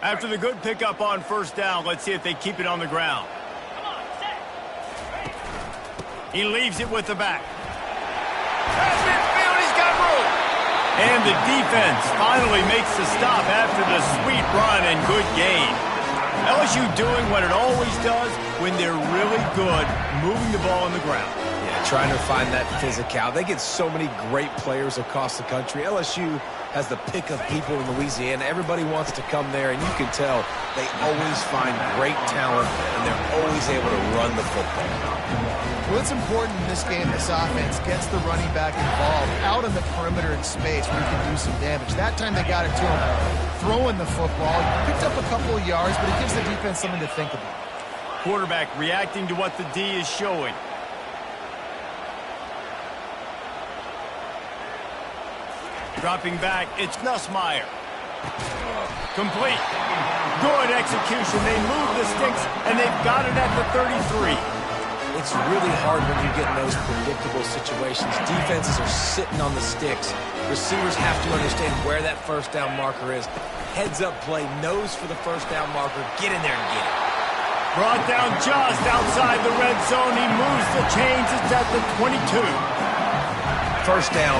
After the good pickup on first down, let's see if they keep it on the ground. He leaves it with the back. That's midfield, he's got room. And the defense finally makes the stop after the sweet run and good gain. LSU doing what it always does when they're really good, moving the ball on the ground. Yeah, trying to find that physical. They get so many great players across the country. LSU has the pick of people in Louisiana. Everybody wants to come there, and you can tell they always find great talent, and they're always able to run the football. Well, it's important in this game, this offense gets the running back involved out on the perimeter in space where he can do some damage. That time they got it to him throwing the football. Picked up a couple of yards, but it gives the defense something to think about. Quarterback reacting to what the D is showing. Dropping back, it's Nussmeier. Complete. Good execution. They move the sticks, and they've got it at the 33. It's really hard when you get in those predictable situations. Defenses are sitting on the sticks. Receivers have to understand where that first down marker is. Heads up play, nose for the first down marker. Get in there and get it. Brought down just outside the red zone. He moves the chains. It's at the 22. First down,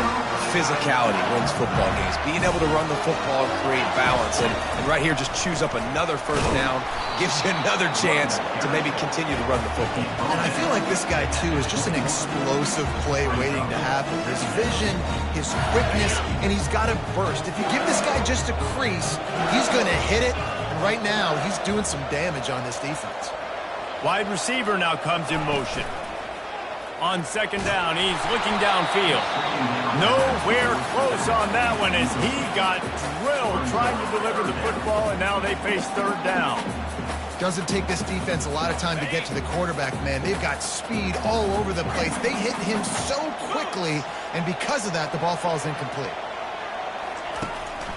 physicality wins football games. Being able to run the football and create balance. And right here, just choose up another first down. Gives you another chance to maybe continue to run the football. And I feel like this guy, too, is just an explosive play waiting to happen. His vision, his quickness, and he's got a burst. If you give this guy just a crease, he's going to hit it. And right now, he's doing some damage on this defense. Wide receiver now comes in motion. On second down, he's looking downfield. Nowhere close on that one as he got drilled trying to deliver the football, and now they face third down. Doesn't take this defense a lot of time to get to the quarterback, man. They've got speed all over the place. They hit him so quickly, and because of that, the ball falls incomplete.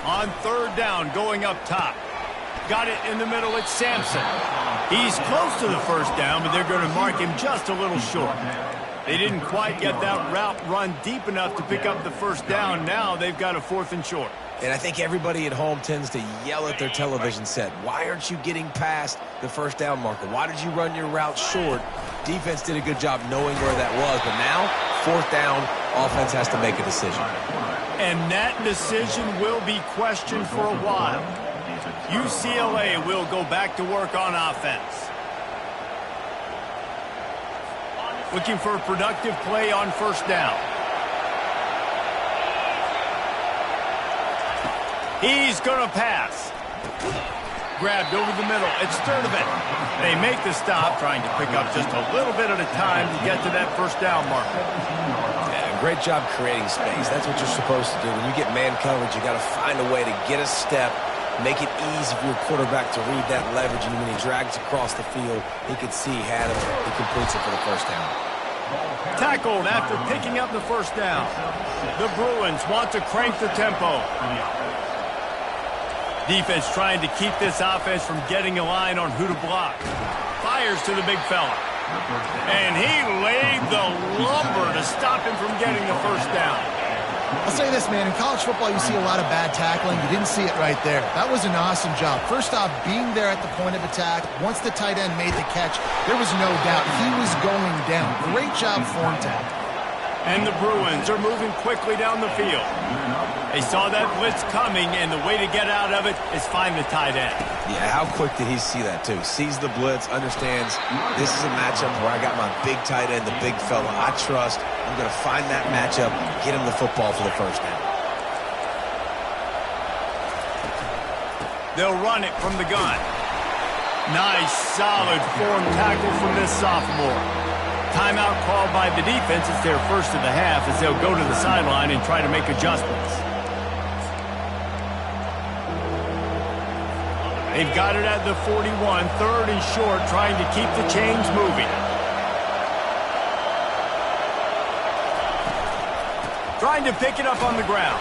On third down, going up top. Got it in the middle, it's Sampson. He's close to the first down, but they're going to mark him just a little short. They didn't quite get that route run deep enough to pick up the first down. Now they've got a 4th and short. And I think everybody at home tends to yell at their television set. Why aren't you getting past the first down marker? Why did you run your route short? Defense did a good job knowing where that was. But now, 4th down, offense has to make a decision. And that decision will be questioned for a while. UCLA will go back to work on offense. Looking for a productive play on first down. He's going to pass. Grabbed over the middle. It's Sturdivant. They make the stop, trying to pick up just a little bit at a time to get to that first down marker. Yeah, great job creating space. That's what you're supposed to do. When you get man coverage, you got to find a way to get a step, make it easy for your quarterback to read that leverage, and when he drags across the field, he could see he had him. He completes it for the first down. Tackled after picking up the first down. The Bruins want to crank the tempo. Defense trying to keep this offense from getting a line on who to block. Fires to the big fella. And he laid the lumber to stop him from getting the first down. I'll say this, man. In college football, you see a lot of bad tackling. You didn't see it right there. That was an awesome job. First off, being there at the point of attack. Once the tight end made the catch, there was no doubt he was going down. Great job form tackle. And the Bruins are moving quickly down the field. They saw that blitz coming, and the way to get out of it is find the tight end. Yeah, how quick did he see that, too? Sees the blitz, understands this is a matchup where I got my big tight end, the big fella I trust. I'm going to find that matchup, get him the football for the first down. They'll run it from the gun. Nice, solid form tackle from this sophomore. Timeout called by the defense. It's their first of the half as they'll go to the sideline and try to make adjustments. They've got it at the 41, 3rd and short, trying to keep the chains moving. Trying to pick it up on the ground.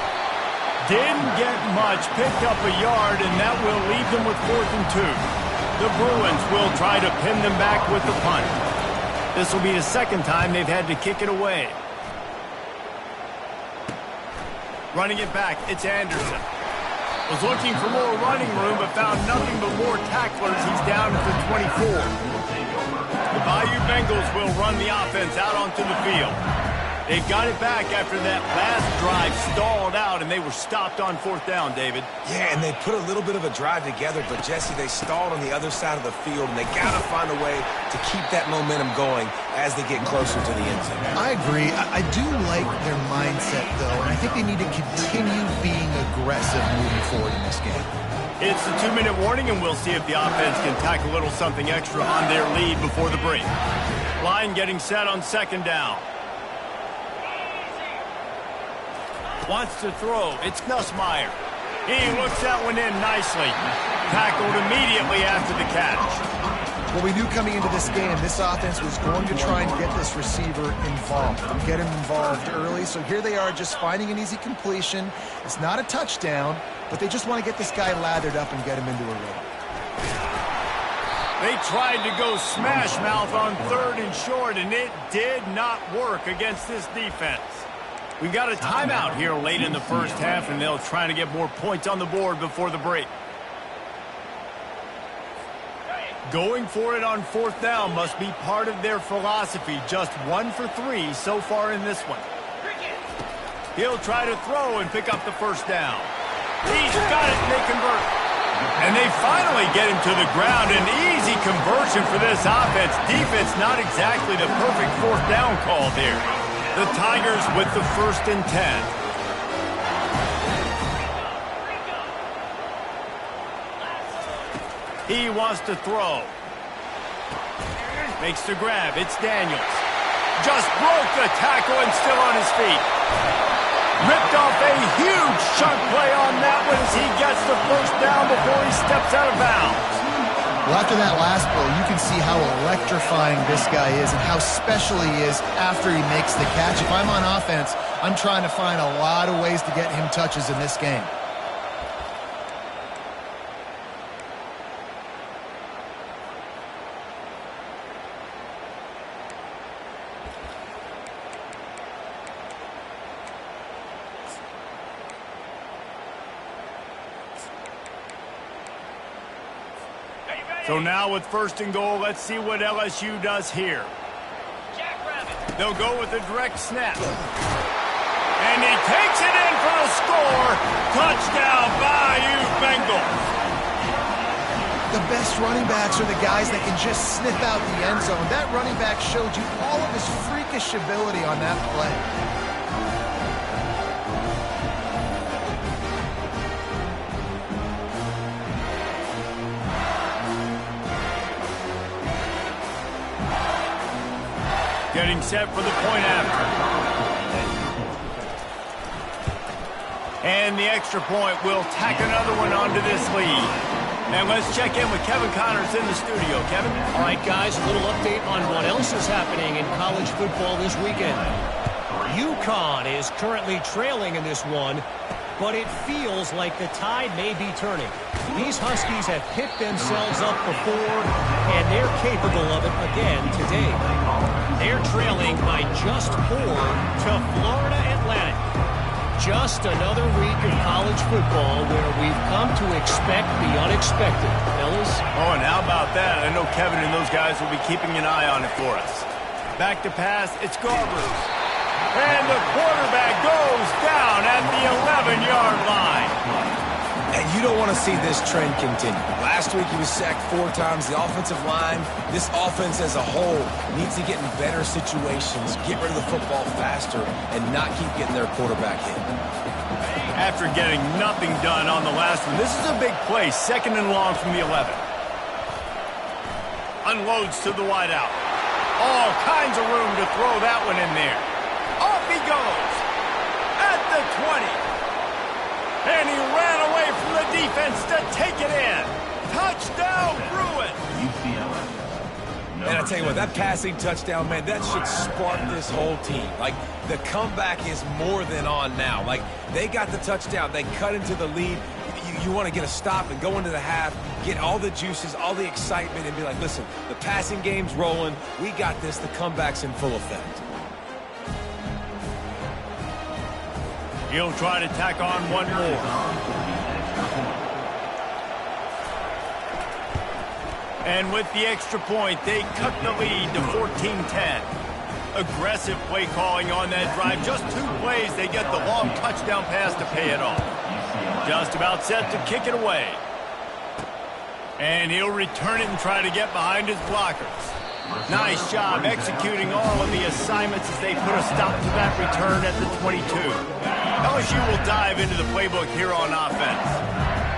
Didn't get much, picked up a yard, and that will leave them with 4th and 2. The Bruins will try to pin them back with the punt. This will be the second time they've had to kick it away. Running it back, it's Anderson. Was looking for more running room, but found nothing but more tacklers. He's down at the 24. The Bayou Bengals will run the offense out onto the field. They got it back after that last drive stalled out, and they were stopped on 4th down, David. Yeah, and they put a little bit of a drive together, but, Jesse, they stalled on the other side of the field, and they got to find a way to keep that momentum going as they get closer to the end zone. I agree. I do like their mindset, though, and I think they need to continue being aggressive moving forward in this game. It's the 2-minute warning, and we'll see if the offense can tack a little something extra on their lead before the break. Line getting set on 2nd down. Wants to throw. It's Nussmeier. He looks that one in nicely. Tackled immediately after the catch. Well, we knew coming into this game, this offense was going to try and get this receiver involved and get him involved early. So here they are just finding an easy completion. It's not a touchdown, but they just want to get this guy lathered up and get him into a rhythm. They tried to go smash mouth on 3rd and short, and it did not work against this defense. We got a timeout here late in the first half, and they'll try to get more points on the board before the break. Going for it on 4th down must be part of their philosophy. Just 1 for 3 so far in this one. He'll try to throw and pick up the 1st down. He's got it, and they convert. And they finally get him to the ground. An easy conversion for this offense. Defense not exactly the perfect 4th down call there. The Tigers with the 1st and 10. He wants to throw. Makes the grab. It's Daniels. Just broke the tackle and still on his feet. Ripped off a huge chunk play on that one as he gets the 1st down before he steps out of bounds. Well, after that last play, you can see how electrifying this guy is and how special he is after he makes the catch. If I'm on offense, I'm trying to find a lot of ways to get him touches in this game. So now with 1st and goal, let's see what LSU does here. They'll go with a direct snap. And he takes it in for the score. Touchdown, Bayou Bengals. The best running backs are the guys that can just sniff out the end zone. That running back showed you all of his freakish ability on that play. Getting set for the point after. And the extra point will tack another one onto this lead. And let's check in with Kevin Connors in the studio. Kevin? All right, guys, a little update on what else is happening in college football this weekend. UConn is currently trailing in this one, but it feels like the tide may be turning. These Huskies have picked themselves up before, and they're capable of it again today. They're trailing by just 4 to Florida Atlantic. Just another week of college football where we've come to expect the unexpected. Fellas? Oh, and how about that? I know Kevin and those guys will be keeping an eye on it for us. Back to pass, it's Garbers. And the quarterback goes down at the 11-yard line. And you don't want to see this trend continue. Last week he was sacked 4 times. The offensive line, this offense as a whole, needs to get in better situations, get rid of the football faster, and not keep getting their quarterback hit. After getting nothing done on the last one, this is a big play, 2nd and long from the 11. Unloads to the wideout. All kinds of room to throw that one in there. Off he goes at the 20. And he ran away from the defense to take it in. Touchdown, Bruin. And I tell you what, that passing touchdown, man, that should spark this whole team. Like, the comeback is more than on now. Like, they got the touchdown. They cut into the lead. You want to get a stop and go into the half, get all the juices, all the excitement, and be like, listen, the passing game's rolling. We got this. The comeback's in full effect. He'll try to tack on one more. And with the extra point, they cut the lead to 14-10. Aggressive play calling on that drive. Just 2 plays, they get the long touchdown pass to pay it off. Just about set to kick it away. And he'll return it and try to get behind his blockers. Nice job executing all of the assignments as they put a stop to that return at the 22. LSU will dive into the playbook here on offense.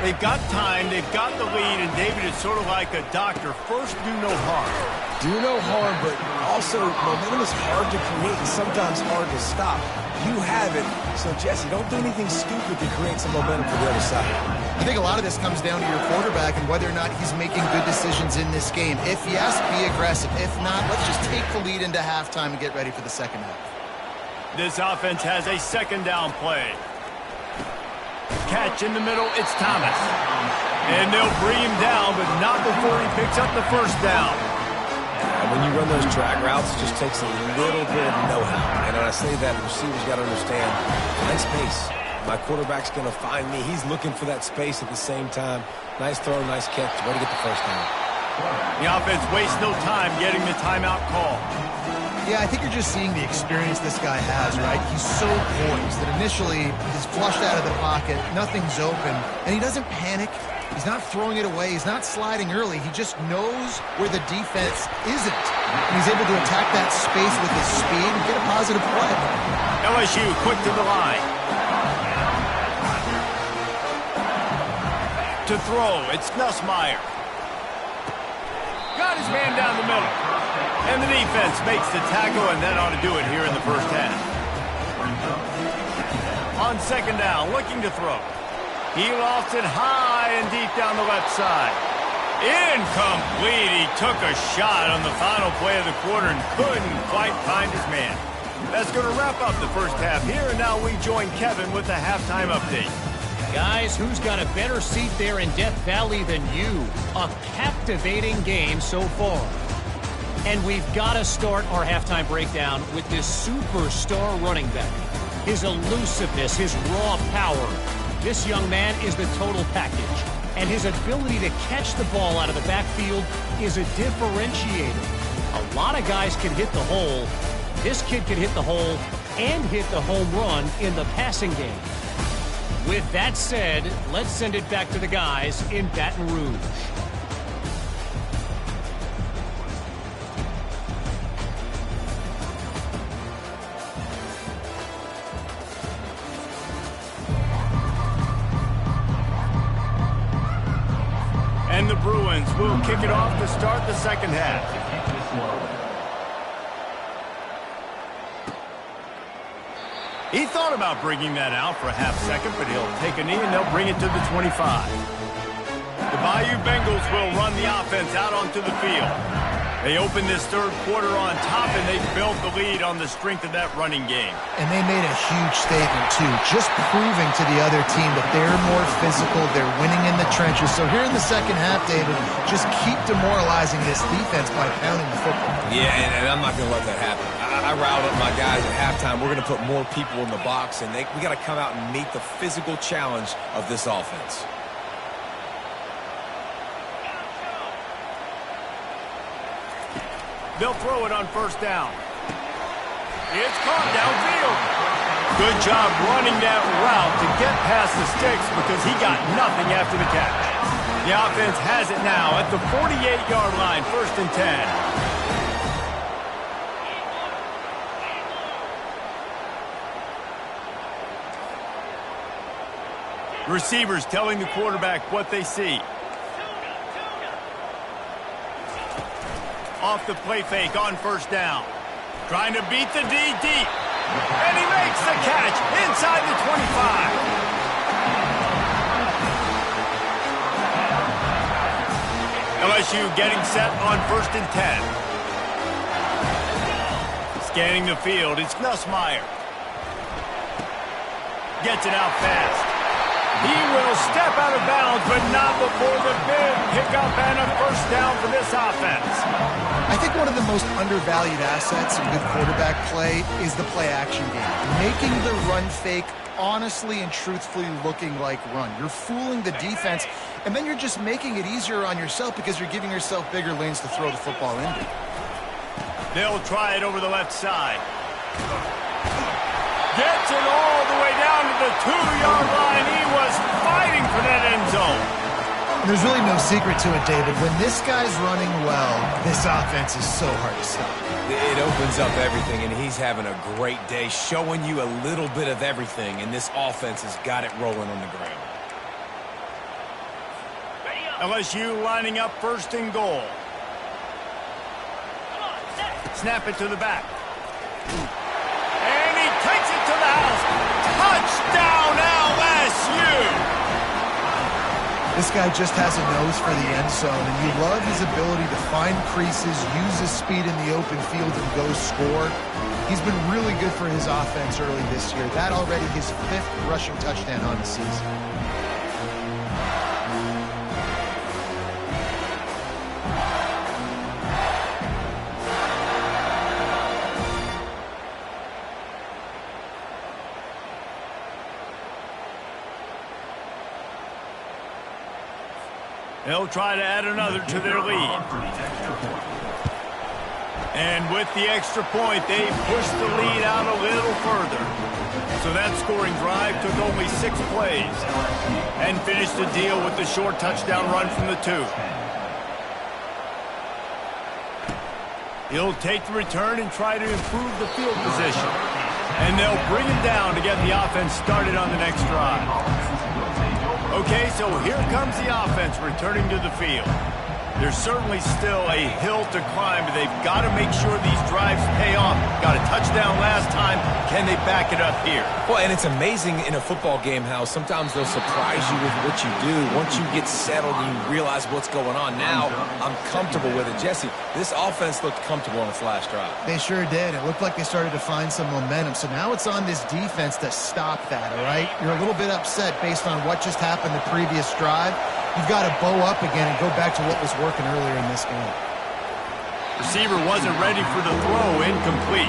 They've got time, they've got the lead, and David is sort of like a doctor. First, do no harm. Do no harm, but also momentum is hard to create and sometimes hard to stop. You have it, so Jesse, don't do anything stupid to create some momentum for the other side. I think a lot of this comes down to your quarterback and whether or not he's making good decisions in this game. If yes, be aggressive. If not, let's just take the lead into halftime and get ready for the second half. This offense has a second down play. Catch in the middle, it's Thomas. And they'll bring him down, but not before he picks up the first down. And when you run those drag routes, it just takes a little bit of know-how. And when I say that, the receiver's got to understand, find space. My quarterback's going to find me. He's looking for that space at the same time. Nice throw, nice catch. Way to get the first down. The offense wastes no time getting the timeout call. Yeah, I think you're just seeing the experience this guy has, right? He's so poised that initially he's flushed out of the pocket, nothing's open, and he doesn't panic. He's not throwing it away. He's not sliding early. He just knows where the defense isn't. And he's able to attack that space with his speed and get a positive play. LSU quick to the line. To throw, it's Nussmeier. Got his man down the middle. And the defense makes the tackle, and that ought to do it here in the first half. On second down, looking to throw. He lofts it high and deep down the left side. Incomplete. He took a shot on the final play of the quarter and couldn't quite find his man. That's going to wrap up the first half here, and now we join Kevin with the halftime update. Guys, who's got a better seat there in Death Valley than you? A captivating game so far. And we've got to start our halftime breakdown with this superstar running back. His elusiveness, his raw power. This young man is the total package. And his ability to catch the ball out of the backfield is a differentiator. A lot of guys can hit the hole. This kid can hit the hole and hit the home run in the passing game. With that said, let's send it back to the guys in Baton Rouge. And the Bruins will kick it off to start the second half. He thought about bringing that out for a half second, but he'll take a knee and they'll bring it to the 25. The Bayou Bengals will run the offense out onto the field. They open this third quarter on top, and they built the lead on the strength of that running game. And they made a huge statement, too, just proving to the other team that they're more physical, they're winning in the trenches. So here in the second half, David, just keep demoralizing this defense by pounding the football. Yeah, and I'm not going to let that happen. I riled up my guys at halftime. We're going to put more people in the box, and we got to come out and meet the physical challenge of this offense. They'll throw it on first down. It's caught downfield. Good job running that route to get past the sticks because he got nothing after the catch. The offense has it now at the 48-yard line, 1st and 10. Receivers telling the quarterback what they see. Off the play fake on first down. Trying to beat the D deep. And he makes the catch inside the 25. LSU getting set on 1st and 10. Scanning the field, it's Nussmeier. Gets it out fast. He will step out of bounds, but not before the big pickup and a first down for this offense. I think one of the most undervalued assets in good quarterback play is the play-action game. Making the run fake honestly and truthfully looking like run. You're fooling the defense, and then you're just making it easier on yourself because you're giving yourself bigger lanes to throw the football into. They'll try it over the left side. Gets it all the way down to the 2-yard line. He was fighting for that end zone. There's really no secret to it, David. When this guy's running well, this offense is so hard to stop. It opens up everything, and he's having a great day, showing you a little bit of everything, and this offense has got it rolling on the ground. LSU lining up first and goal. Snap it to the back. And he takes it to the house. Touchdown, LSU! This guy just has a nose for the end zone, and you love his ability to find creases, use his speed in the open field, and go score. He's been really good for his offense early this year. That already his 5th rushing touchdown on the season. They'll try to add another to their lead. And with the extra point, they pushed the lead out a little further. So that scoring drive took only 6 plays and finished the deal with the short touchdown run from the 2. He'll take the return and try to improve the field position. And they'll bring him down to get the offense started on the next drive. Okay, so here comes the offense returning to the field. There's certainly still a hill to climb, but they've got to make sure these drives pay off. Got a touchdown last time. Can they back it up here? Well, and it's amazing in a football game how sometimes they'll surprise you with what you do. Once you get settled and you realize what's going on, now I'm comfortable with it. Jesse, this offense looked comfortable on its last drive. They sure did. It looked like they started to find some momentum. So now it's on this defense to stop that, all right? You're a little bit upset based on what just happened the previous drive. You've got to bow up again and go back to what was working earlier in this game. Receiver wasn't ready for the throw, incomplete.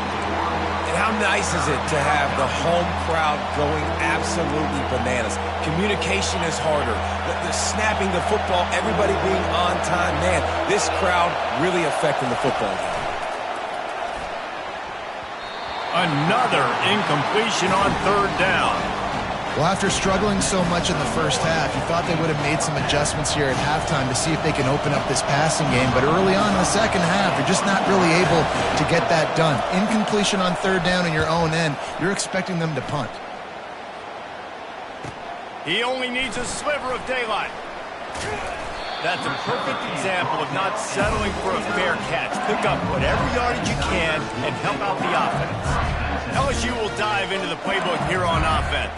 And how nice is it to have the home crowd going absolutely bananas? Communication is harder. The snapping the football, everybody being on time. Man, this crowd really affecting the football game. Another incompletion on 3rd down. Well, after struggling so much in the first half, you thought they would have made some adjustments here at halftime to see if they can open up this passing game. But early on in the second half, you're just not really able to get that done. Incompletion on 3rd down in your own end, you're expecting them to punt. He only needs a sliver of daylight. That's a perfect example of not settling for a fair catch. Pick up whatever yardage you can and help out the offense. LSU will dive into the playbook here on offense.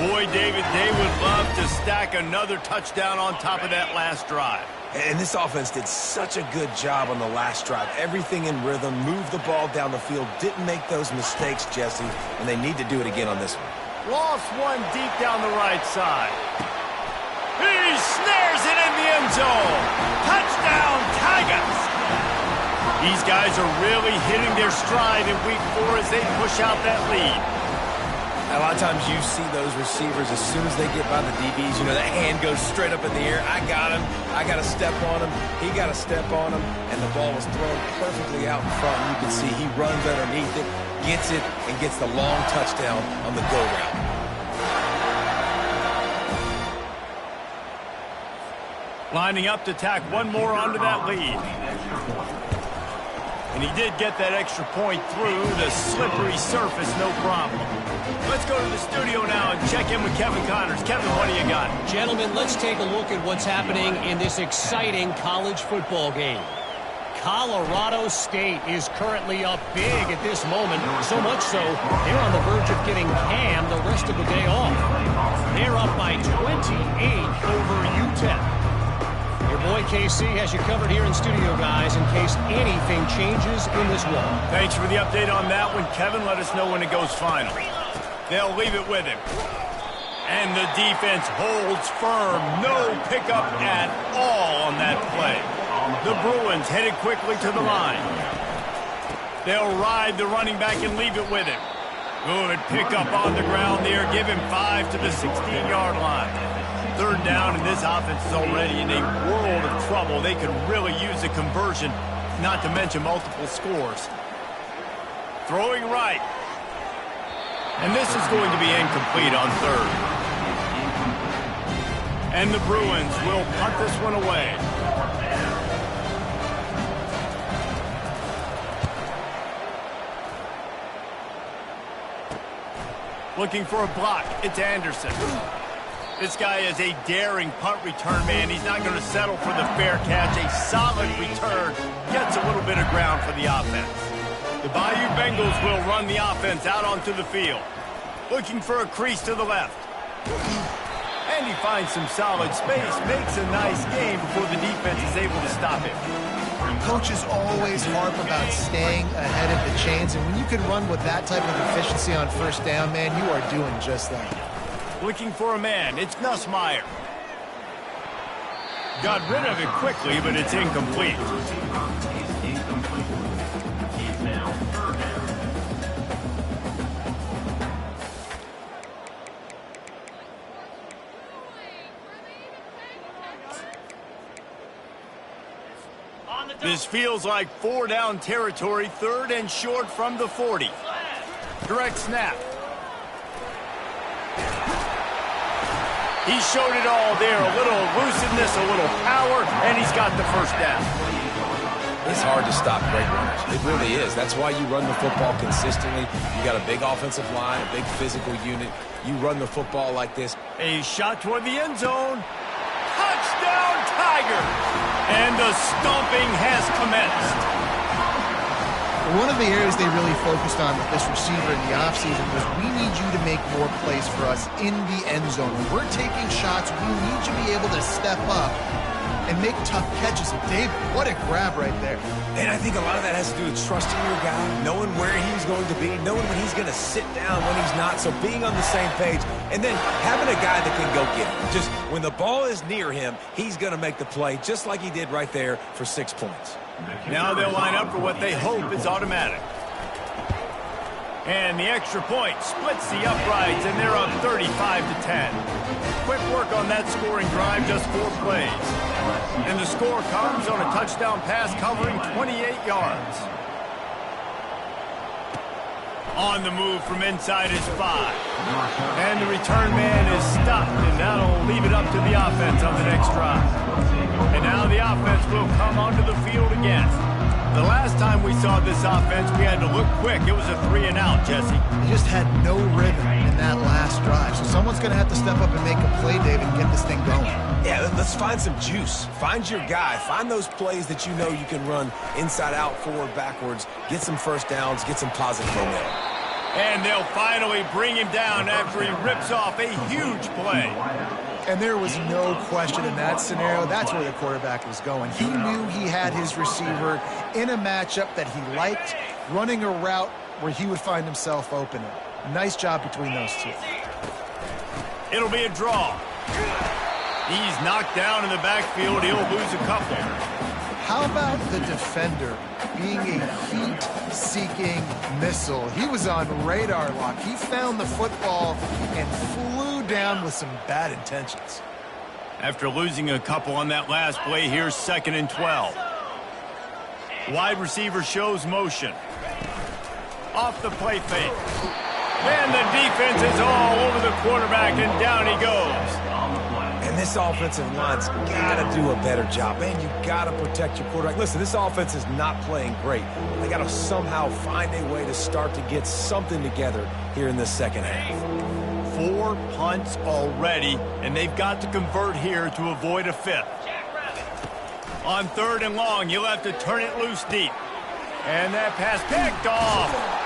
Boy, David, they would love to stack another touchdown on top of that last drive. And this offense did such a good job on the last drive. Everything in rhythm, moved the ball down the field, didn't make those mistakes, Jesse, and they need to do it again on this one. Lost one deep down the right side. He snares it in the end zone. Touchdown, Tigers! These guys are really hitting their stride in week 4 as they push out that lead. A lot of times you see those receivers, as soon as they get by the DBs, you know, that hand goes straight up in the air. I got him. I got to step on him. He got to step on him. And the ball was thrown perfectly out in front. You can see he runs underneath it, gets it, and gets the long touchdown on the go route. Lining up to tack one more onto that lead. And he did get that extra point through the slippery surface, no problem. Let's go to the studio now and check in with Kevin Connors. Kevin, what do you got? Gentlemen, let's take a look at what's happening in this exciting college football game. Colorado State is currently up big at this moment, so much so they're on the verge of getting Cam the rest of the day off. They're up by 28 over UTEP. Your boy KC has you covered here in studio, guys, in case anything changes in this one. Thanks for the update on that one, Kevin. Let us know when it goes final. They'll leave it with him. And the defense holds firm. No pickup at all on that play. The Bruins headed quickly to the line. They'll ride the running back and leave it with him. Good pickup on the ground there. Give him 5 to the 16-yard line. Third down, and this offense is already in a world of trouble. They could really use a conversion, not to mention multiple scores. Throwing right. And this is going to be incomplete on third. And the Bruins will punt this one away. Looking for a block. It's Anderson. This guy is a daring punt return man. He's not going to settle for the fair catch. A solid return. Gets a little bit of ground for the offense. The Bayou Bengals will run the offense out onto the field. Looking for a crease to the left. And he finds some solid space. Makes a nice game before the defense is able to stop him. Coaches always harp about staying ahead of the chains, and when you can run with that type of efficiency on first down, man, you are doing just that. Looking for a man. It's Nussmeier. Got rid of it quickly, but it's incomplete. This feels like 4-down territory, third and short from the 40. Direct snap. He showed it all there. A little elusiveness, a little power, and he's got the first down. It's hard to stop great runners. It really is. That's why you run the football consistently. You got a big offensive line, a big physical unit. You run the football like this. A shot toward the end zone. Touchdown, Tiger! And the stomping has commenced. One of the areas they really focused on with this receiver in the offseason was we need you to make more plays for us in the end zone. When we're taking shots, we need you to be able to step up and make tough catches. And David, what a grab right there. And I think a lot of that has to do with trusting your guy, knowing where he's going to be, knowing when he's going to sit down, when he's not, so being on the same page, and then having a guy that can go get it. Just when the ball is near him, he's going to make the play, just like he did right there for 6 points. Now they'll line up for what they hope is automatic. And the extra point splits the uprights, and they're up 35-10. Quick work on that scoring drive, just 4 plays. And the score comes on a touchdown pass covering 28 yards. On the move from inside is 5. And the return man is stopped, and that'll leave it up to the offense on the next drive. And now the offense will come onto the field again. The last time we saw this offense, we had to look quick. It was a 3-and-out, Jesse. They just had no rhythm in that last drive. So someone's going to have to step up and make a play, David, and get this thing going. Yeah, let's find some juice. Find your guy. Find those plays that you know you can run inside out, forward, backwards. Get some first downs. Get some positive momentum. And they'll finally bring him down after he rips off a huge play. And there was no question in that scenario. That's where the quarterback was going. He knew he had his receiver in a matchup that he liked, running a route where he would find himself open. Nice job between those two. It'll be a draw. He's knocked down in the backfield. He'll lose a couple. How about the defender being a heat-seeking missile? He was on radar lock. He found the football and flew down with some bad intentions. After losing a couple on that last play, here's 2nd and 12. Wide receiver shows motion. Off the play fake. And the defense is all over the quarterback, and down he goes. And this offensive line's got to do a better job. Man, you got to protect your quarterback. Listen, this offense is not playing great. They got to somehow find a way to start to get something together here in the second half. 4 punts already, and they've got to convert here to avoid a 5th. On 3rd and long, you'll have to turn it loose deep. And that pass picked off.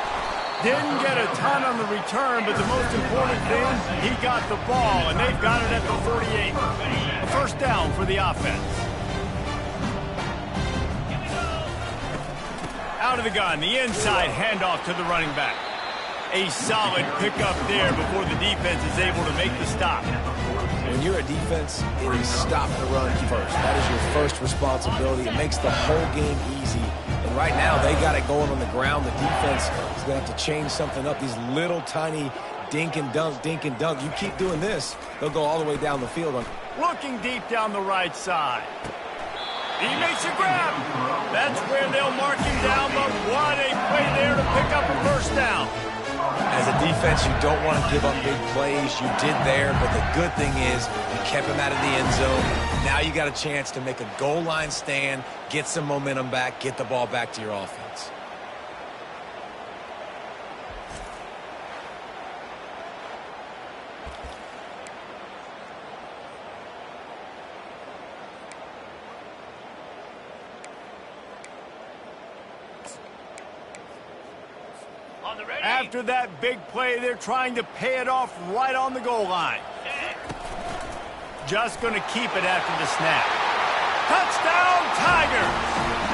Didn't get a ton on the return, but the most important thing, he got the ball, and they've got it at the 48. A first down for the offense. Out of the gun, the inside handoff to the running back. A solid pickup there before the defense is able to make the stop. When you're a defense, it is stop the run first. That is your first responsibility. It makes the whole game easy. And right now, they got it going on the ground. The defense is going to have to change something up. These little tiny dink and dunk, dink and dunk. You keep doing this, they'll go all the way down the field. Looking deep down the right side. He makes a grab. That's where they'll mark him down, but what a play there to pick up a first down. As a defense, you don't want to give up big plays. You did there, but the good thing is you kept him out of the end zone. Now you got a chance to make a goal line stand, get some momentum back, get the ball back to your offense. After that big play, they're trying to pay it off right on the goal line. Just going to keep it after the snap. Touchdown, Tigers!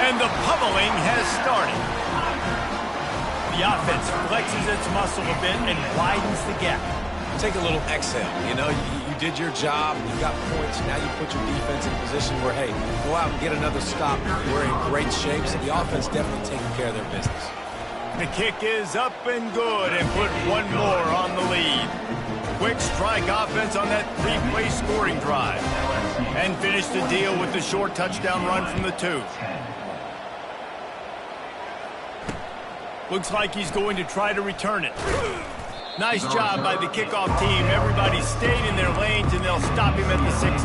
And the pummeling has started. The offense flexes its muscle a bit and widens the gap. Take a little exhale. You know, you did your job. You got points. Now you put your defense in a position where, hey, go out and get another stop. We're in great shape, so the offense definitely taking care of their business. The kick is up and good and put one more on the lead. Quick strike offense on that three-play scoring drive. And finish the deal with the short touchdown run from the 2. Looks like he's going to try to return it. Nice job by the kickoff team. Everybody stayed in their lanes and they'll stop him at the 16.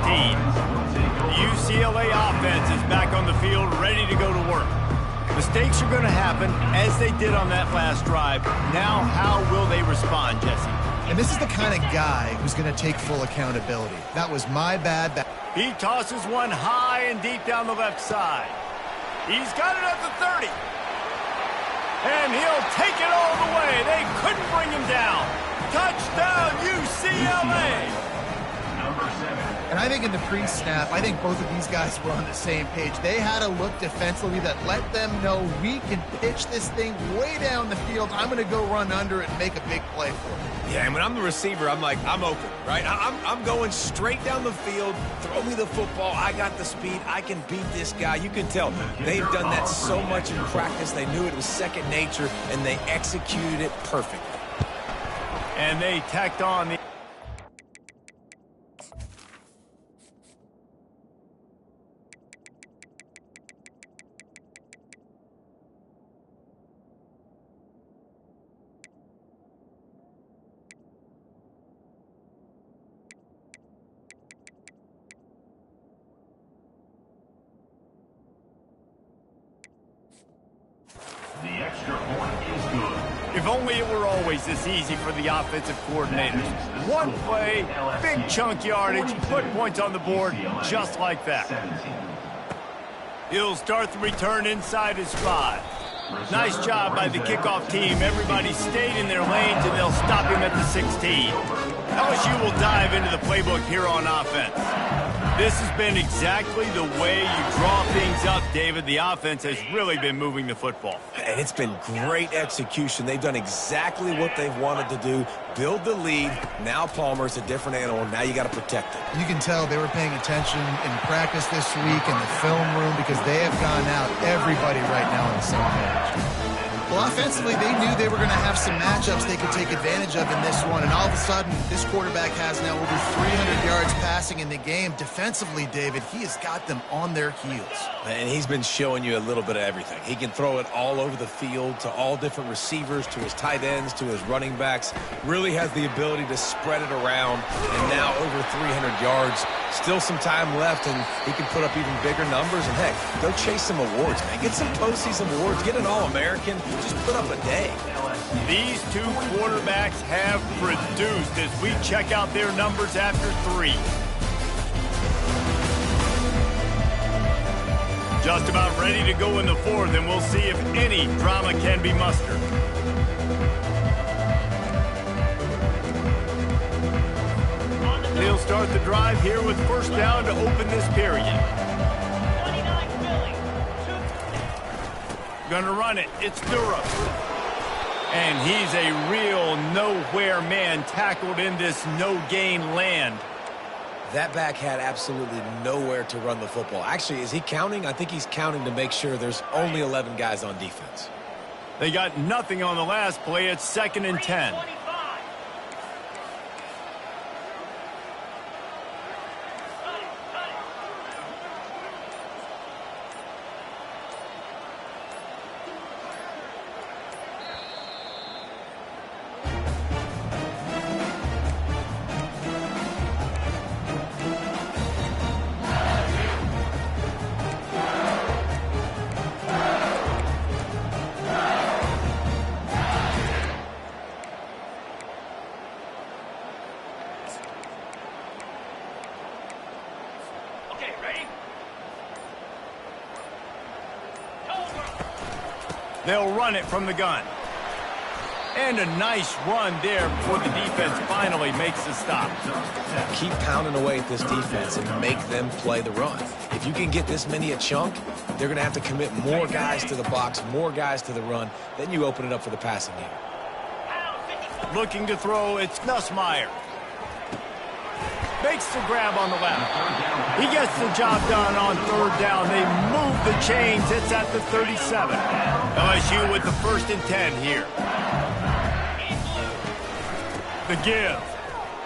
The UCLA offense is back on the field ready to go to work. Mistakes are going to happen, as they did on that last drive. Now, how will they respond, Jesse? And this is the kind of guy who's going to take full accountability. That was my bad. He tosses one high and deep down the left side. He's got it at the 30. And he'll take it all the way. They couldn't bring him down. Touchdown, UCLA! And I think in the pre-snap, I think both of these guys were on the same page. They had a look defensively that let them know we can pitch this thing way down the field. I'm going to go run under it and make a big play for it. Yeah, and when I'm the receiver, I'm like, I'm open, right? I'm going straight down the field. Throw me the football. I got the speed. I can beat this guy. You can tell they've done that so much in practice. They knew it was second nature, and they executed it perfectly. And they tacked on the... If only it were always this easy for the offensive coordinators. One play, big chunk yardage, put points on the board just like that. He'll start the return inside his 5. Nice job by the kickoff team. Everybody stayed in their lanes, and they'll stop him at the 16. LSU will dive into the playbook here on offense. This has been exactly the way you draw things up, David. The offense has really been moving the football. And it's been great execution. They've done exactly what they've wanted to do. Build the lead. Now Palmer's a different animal. Now you got to protect it. You can tell they were paying attention in practice this week in the film room because they have gone out, everybody right now on the same page. Well, offensively, they knew they were going to have some matchups they could take advantage of in this one, and all of a sudden, this quarterback has now over 300 yards passing in the game. Defensively, David, he has got them on their heels. And he's been showing you a little bit of everything. He can throw it all over the field to all different receivers, to his tight ends, to his running backs. Really has the ability to spread it around, and now over 300 yards. Still some time left, and he can put up even bigger numbers. And, heck, go chase some awards, man. Get some postseason awards. Get an All-American. Just put up a day. These two quarterbacks have produced as we check out their numbers after 3. Just about ready to go in the 4th, and we'll see if any drama can be mustered. He'll start the drive here with first down to open this period. Gonna run it. It's Durham. And he's a real nowhere man tackled in this no-gain land. That back had absolutely nowhere to run the football. Actually, is he counting? I think he's counting to make sure there's only 11 guys on defense. They got nothing on the last play. It's 2nd and 10. They'll run it from the gun. And a nice run there before the defense finally makes the stop. Keep pounding away at this defense and make them play the run. If you can get this many a chunk, they're going to have to commit more guys to the box, more guys to the run. Then you open it up for the passing game. Looking to throw, it's Nussmeier. Makes the grab on the left. He gets the job done on 3rd down. They move the chains. It's at the 37. LSU with the 1st and 10 here. The give.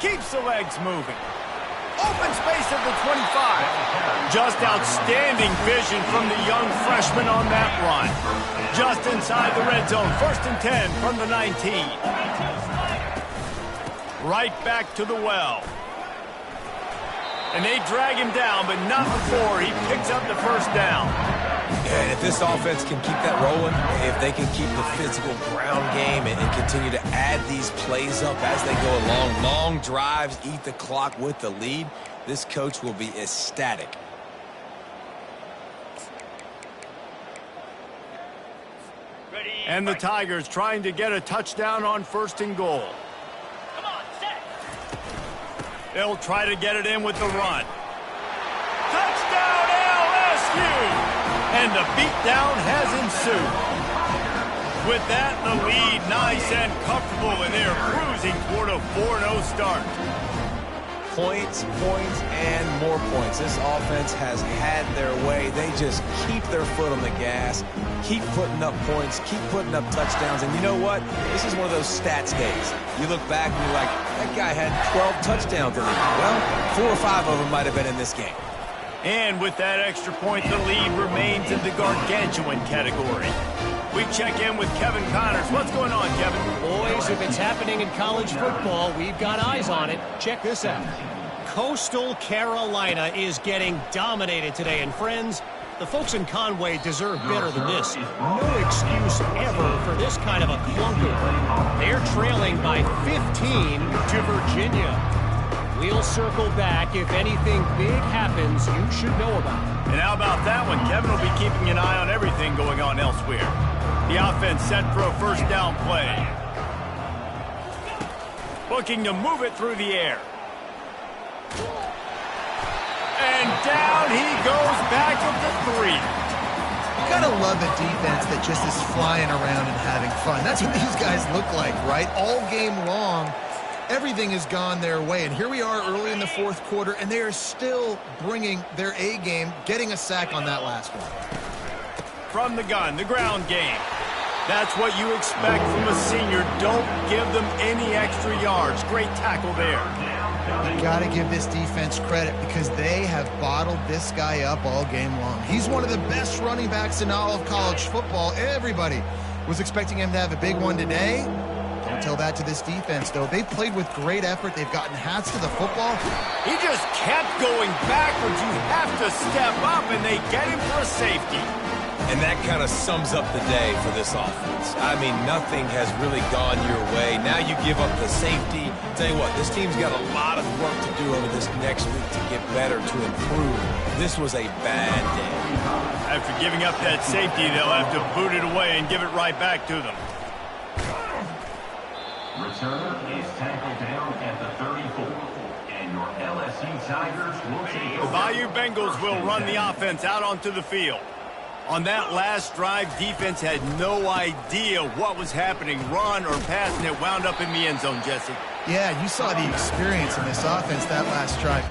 Keeps the legs moving. Open space at the 25. Just outstanding vision from the young freshman on that run. Just inside the red zone. 1st and 10 from the 19. Right back to the well. And they drag him down, but not before he picks up the 1st down. And if this offense can keep that rolling, if they can keep the physical ground game and continue to add these plays up as they go along, long drives, eat the clock with the lead, this coach will be ecstatic. And the Tigers trying to get a touchdown on 1st and goal. They'll try to get it in with the run. Touchdown, LSU! And the beatdown has ensued. With that, the lead nice and comfortable, and they're cruising toward a 4-0 start. Points, points, and more points. This offense has had their way. They just keep their foot on the gas, keep putting up points, keep putting up touchdowns. And you know what? This is one of those stats days. You look back and you're like, that guy had 12 touchdowns in it. Well, 4 or 5 of them might have been in this game. And with that extra point, the lead remains in the gargantuan category. We check in with Kevin Connors. What's going on, Kevin? Boys, if it's happening in college football, we've got eyes on it. Check this out. Coastal Carolina is getting dominated today. And friends, the folks in Conway deserve better than this. No excuse ever for this kind of a clunker. They're trailing by 15 to Virginia. We'll circle back. If anything big happens, you should know about it. And how about that one? Kevin will be keeping an eye on everything going on elsewhere. The offense set for a 1st down play. Looking to move it through the air. And down he goes back at the 3. You gotta love a defense that just is flying around and having fun. That's what these guys look like, right? All game long, everything has gone their way. And here we are early in the 4th quarter, and they are still bringing their A game, getting a sack on that last one. From the gun, the ground game. That's what you expect from a senior. Don't give them any extra yards. Great tackle there. You got to give this defense credit because they have bottled this guy up all game long. He's one of the best running backs in all of college football. Everybody was expecting him to have a big one today. Don't tell that to this defense, though. They played with great effort. They've gotten hats to the football. He just kept going backwards. You have to step up, and they get him for a safety. And that kind of sums up the day for this offense. I mean, nothing has really gone your way. Now you give up the safety. Tell you what, this team's got a lot of work to do over this next week to get better, to improve. This was a bad day. After giving up that safety, they'll have to boot it away and give it right back to them. Returner is tackled down at the 34. And your LSU Tigers will take over. The Bayou Bengals will run the offense out onto the field. On that last drive, defense had no idea what was happening, run or pass, and it wound up in the end zone, Jesse. Yeah, you saw the experience in this offense that last drive.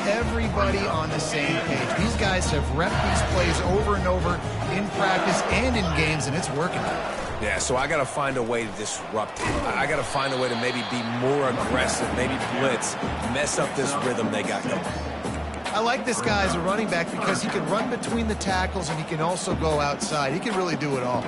Everybody on the same page. These guys have repped these plays over and over in practice and in games, and it's working. Yeah, so I got to find a way to disrupt it. I got to find a way to maybe be more aggressive, maybe blitz, mess up this rhythm they got going. I like this guy as a running back because he can run between the tackles and he can also go outside. He can really do it all.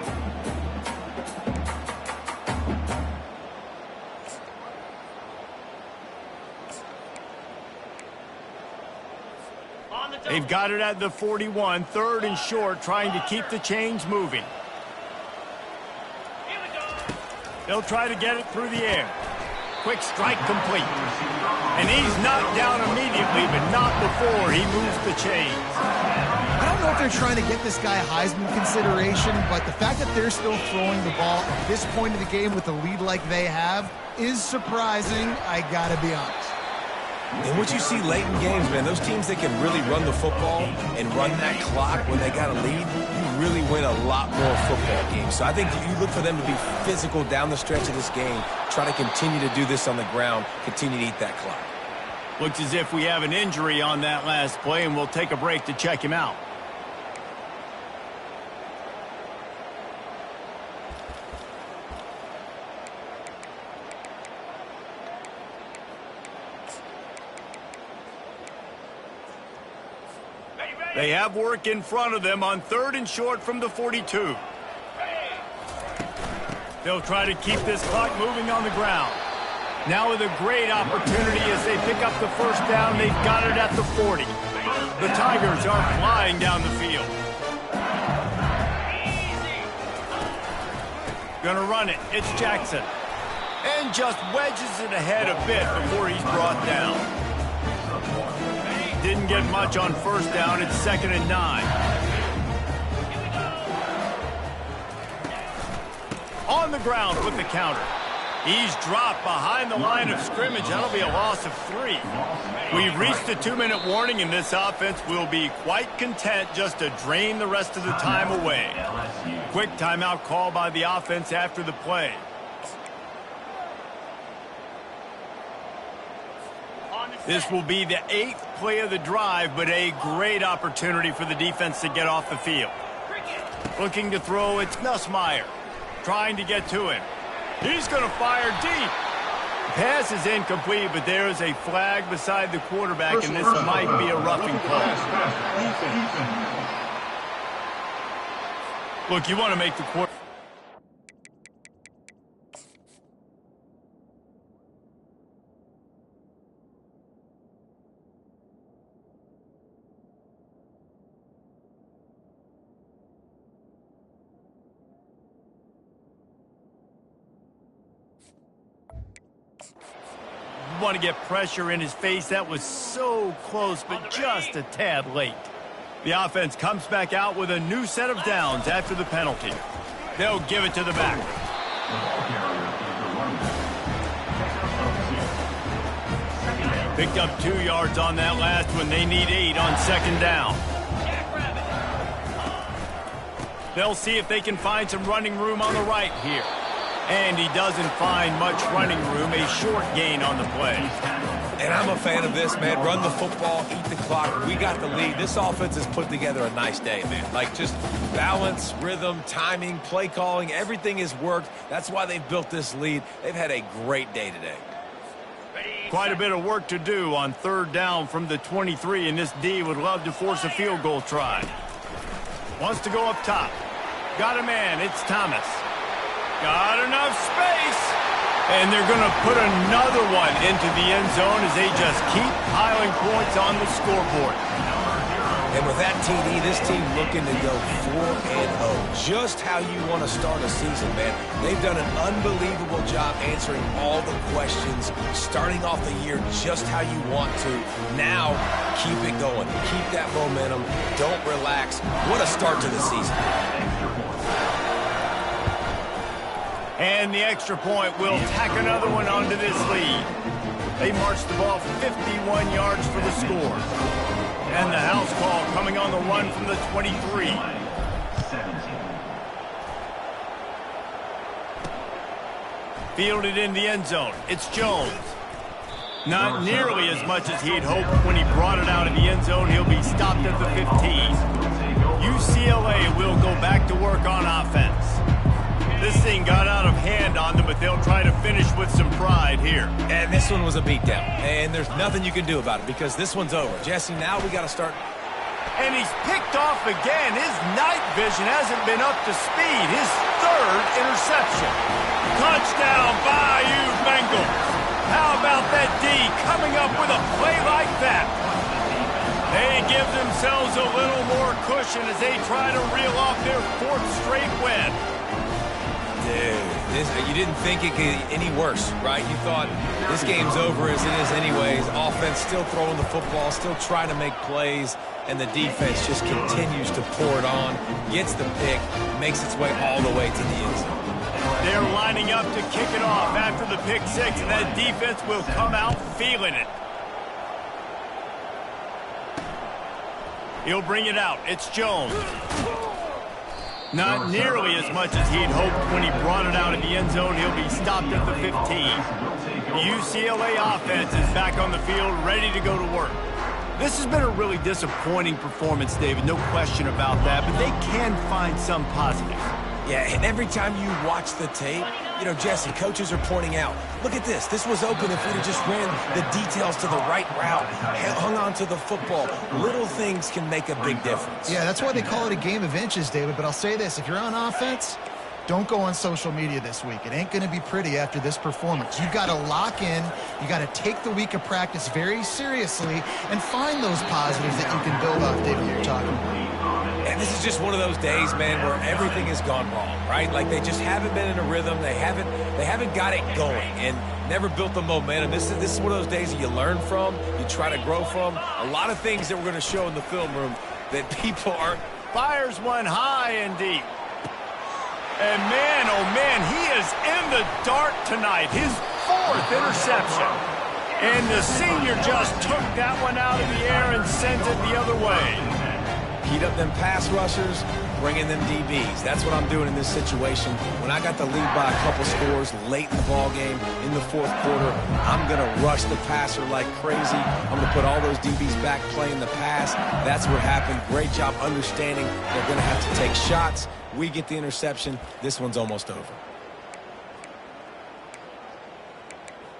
They've got it at the 41, 3rd and short, trying to keep the chains moving. They'll try to get it through the air. Quick strike complete. And he's knocked down immediately, but not before he moves the chains. I don't know if they're trying to get this guy Heisman consideration, but the fact that they're still throwing the ball at this point of the game with a lead like they have is surprising, I gotta be honest. And what you see late in games, man, those teams that can really run the football and run that clock when they got a lead, you really win a lot more football games. So I think you look for them to be physical down the stretch of this game, try to continue to do this on the ground, continue to eat that clock. Looks as if we have an injury on that last play, and we'll take a break to check him out. They have work in front of them on 3rd and short from the 42. They'll try to keep this clock moving on the ground. Now with a great opportunity as they pick up the first down, they've got it at the 40. The Tigers are flying down the field. Gonna run it. It's Jackson. And just wedges it ahead a bit before he's brought down. Didn't get much on first down. It's 2nd and 9. On the ground with the counter. He's dropped behind the line of scrimmage. That'll be a loss of 3. We've reached the 2-minute warning, and this offense will be quite content just to drain the rest of the time away. Quick timeout call by the offense after the play. This will be the 8th play of the drive, but a great opportunity for the defense to get off the field. Looking to throw, it's Nussmeier. Trying to get to him. He's going to fire deep. Pass is incomplete, but there is a flag beside the quarterback, and this might be a roughing call. Look, you want to make the quarterback. Want to get pressure in his face. That was so close, but just a tad late. The offense comes back out with a new set of downs after the penalty. They'll give it to the back. Picked up 2 yards on that last one. They need 8 on 2nd down. They'll see if they can find some running room on the right here. And he doesn't find much running room, a short gain on the play. And I'm a fan of this, man. Run the football, eat the clock. We got the lead. This offense has put together a nice day, man. Like just balance, rhythm, timing, play calling, everything has worked. That's why they've built this lead. They've had a great day today. Quite a bit of work to do on 3rd down from the 23, and this D would love to force a field goal try. Wants to go up top. Got a man. It's Thomas. Got enough space. And they're going to put another one into the end zone as they just keep piling points on the scoreboard. And with that TD, this team looking to go 4-0. Just how you want to start a season, man. They've done an unbelievable job answering all the questions, starting off the year just how you want to. Now, keep it going. Keep that momentum. Don't relax. What a start to the season. And the extra point will tack another one onto this lead. They marched the ball 51 yards for the score. And the house call coming on the run from the 23. 17. Fielded in the end zone. It's Jones. Not nearly as much as he'd hoped when he brought it out of the end zone. He'll be stopped at the 15. UCLA will go back to work on offense. This thing got out of hand on them, but they'll try to finish with some pride here. And this one was a beatdown. And there's nothing you can do about it because this one's over. Jesse, now we got to start. And he's picked off again. His night vision hasn't been up to speed. His third interception. Touchdown, Bayou Bengals. How about that D coming up with a play like that? They give themselves a little more cushion as they try to reel off their fourth straight win. Dude, you didn't think it could get any worse, right? You thought this game's over as it is anyways. Offense still throwing the football, still trying to make plays, and the defense just continues to pour it on, gets the pick, makes its way all the way to the end zone. They're lining up to kick it off after the pick six, and that defense will come out feeling it. He'll bring it out. It's Jones. Not nearly as much as he'd hoped when he brought it out of the end zone. He'll be stopped at the 15. The UCLA offense is back on the field, ready to go to work. This has been a really disappointing performance, David, no question about that, but they can find some positives. Yeah, and every time you watch the tape, you know, Jesse, coaches are pointing out, look at this. This was open if we'd have just ran the details to the right route, hung on to the football. Little things can make a big difference. Yeah, that's why they call it a game of inches, David. But I'll say this, if you're on offense, don't go on social media this week. It ain't going to be pretty after this performance. You've got to lock in. You got to take the week of practice very seriously and find those positives that you can build off, David, you're talking about. And this is just one of those days, man, where everything has gone wrong, right? Like they just haven't been in a rhythm. They haven't got it going and never built the momentum. This is one of those days that you learn from, you try to grow from. A lot of things that we're going to show in the film room that people aren't. Fires one high and deep. And man, oh man, he is in the dark tonight. His fourth interception. And the senior just took that one out of the air and sent it the other way. Heat up them pass rushers, bring in them DBs. That's what I'm doing in this situation. When I got the lead by a couple scores late in the ball game, in the fourth quarter, I'm going to rush the passer like crazy. I'm going to put all those DBs back playing the pass. That's what happened. Great job understanding they're going to have to take shots. We get the interception. This one's almost over.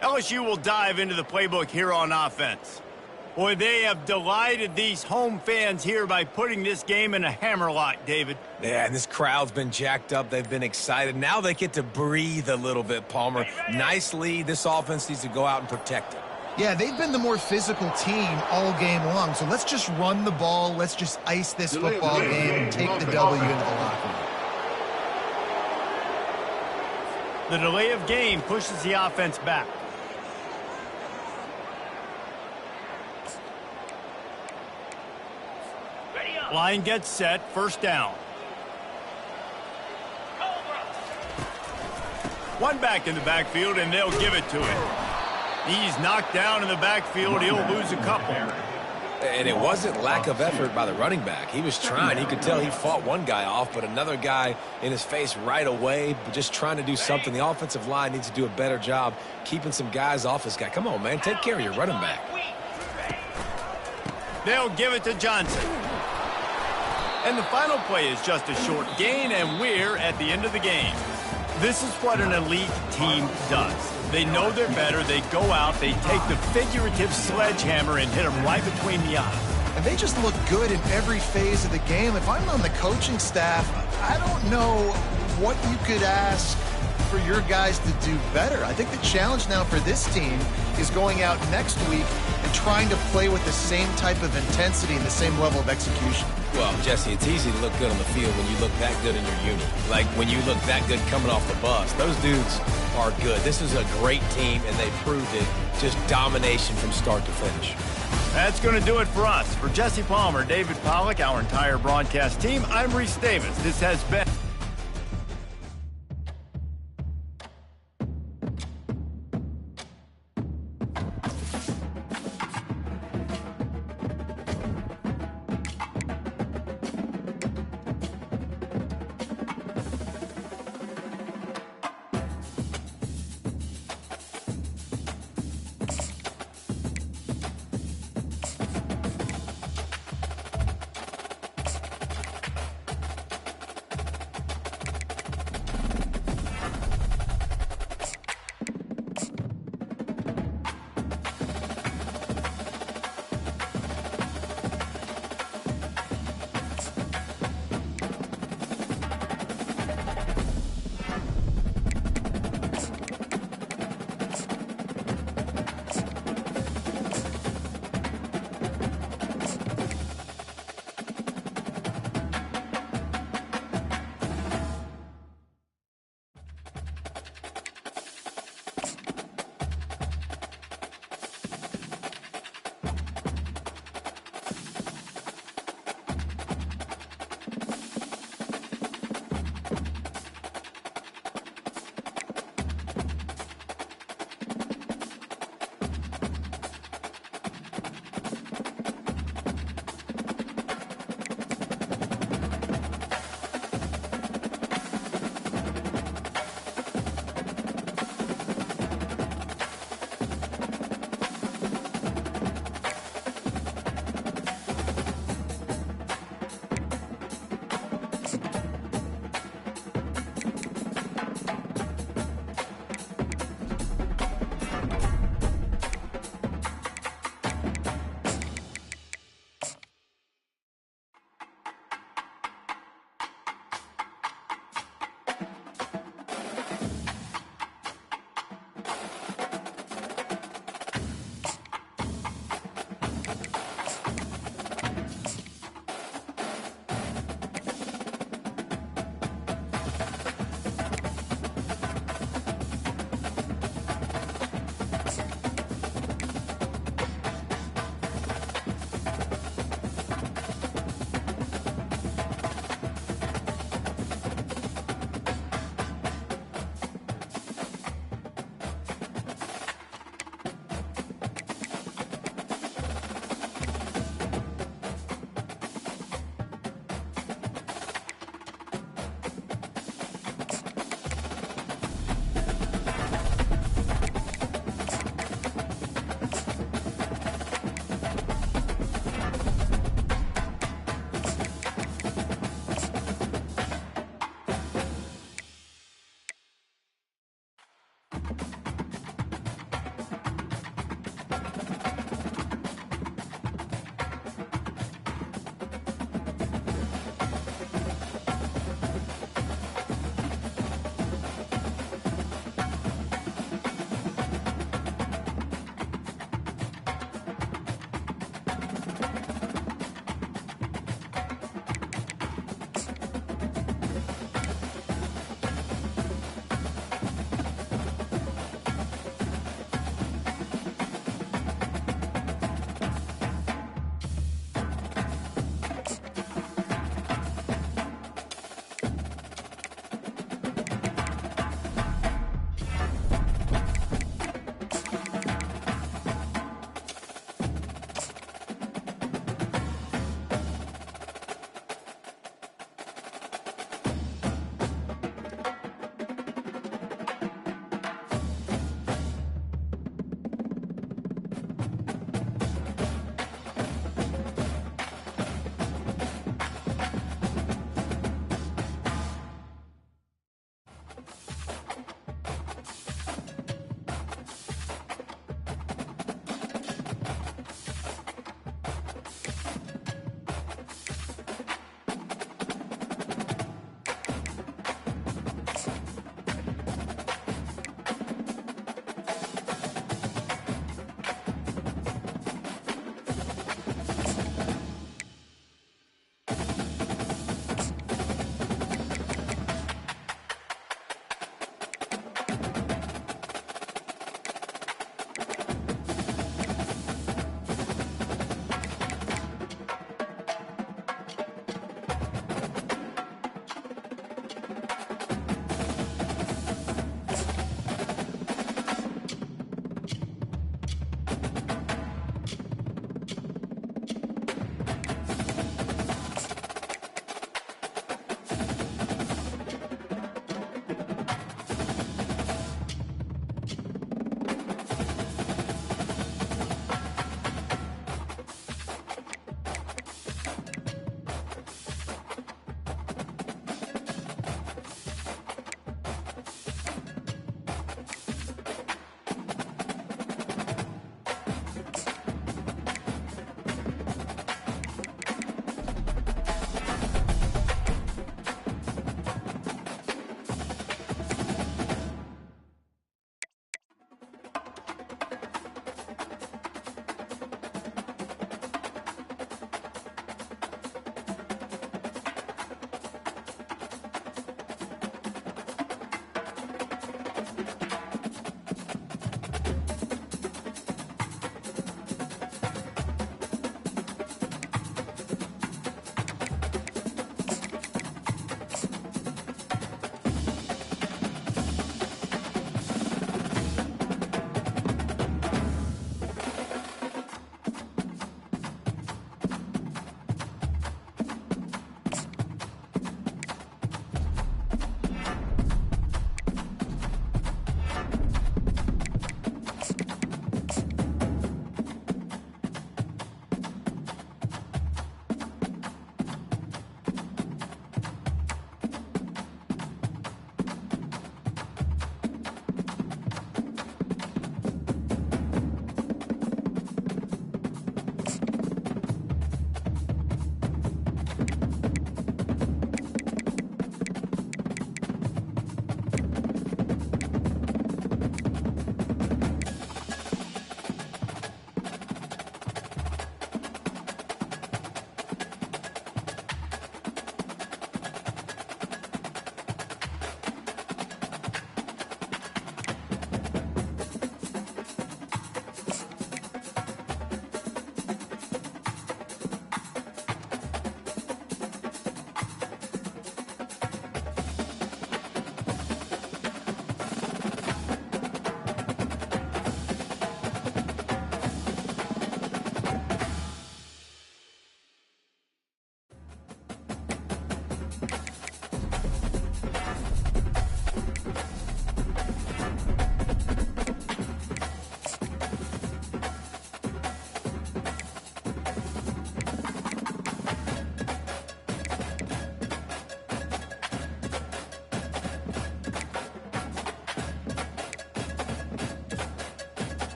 LSU will dive into the playbook here on offense. Boy, they have delighted these home fans here by putting this game in a hammerlock, David. Yeah, and this crowd's been jacked up. They've been excited. Now they get to breathe a little bit, Palmer. Nice lead. This offense needs to go out and protect it. Yeah, they've been the more physical team all game long. So let's just run the ball. Let's just ice this football game and take the W into the locker room. The delay of game pushes the offense back. Line gets set, first down. One back in the backfield, and they'll give it to him. He's knocked down in the backfield. He'll lose a couple. And it wasn't lack of effort by the running back. He was trying. He could tell he fought one guy off, but another guy in his face right away, just trying to do something. The offensive line needs to do a better job keeping some guys off this guy. Come on, man. Take care of your running back. They'll give it to Johnson. And the final play is just a short gain, and we're at the end of the game. This is what an elite team does. They know they're better. They go out. They take the figurative sledgehammer and hit them right between the eyes. And they just look good in every phase of the game. If I'm on the coaching staff, I don't know what you could ask for your guys to do better. I think the challenge now for this team is going out next week and trying to play with the same type of intensity and the same level of execution. Well, Jesse, it's easy to look good on the field when you look that good in your uni. Like when you look that good coming off the bus. Those dudes are good. This is a great team, and they proved it. Just domination from start to finish. That's going to do it for us. For Jesse Palmer, David Pollack, our entire broadcast team, I'm Reese Davis. This has been...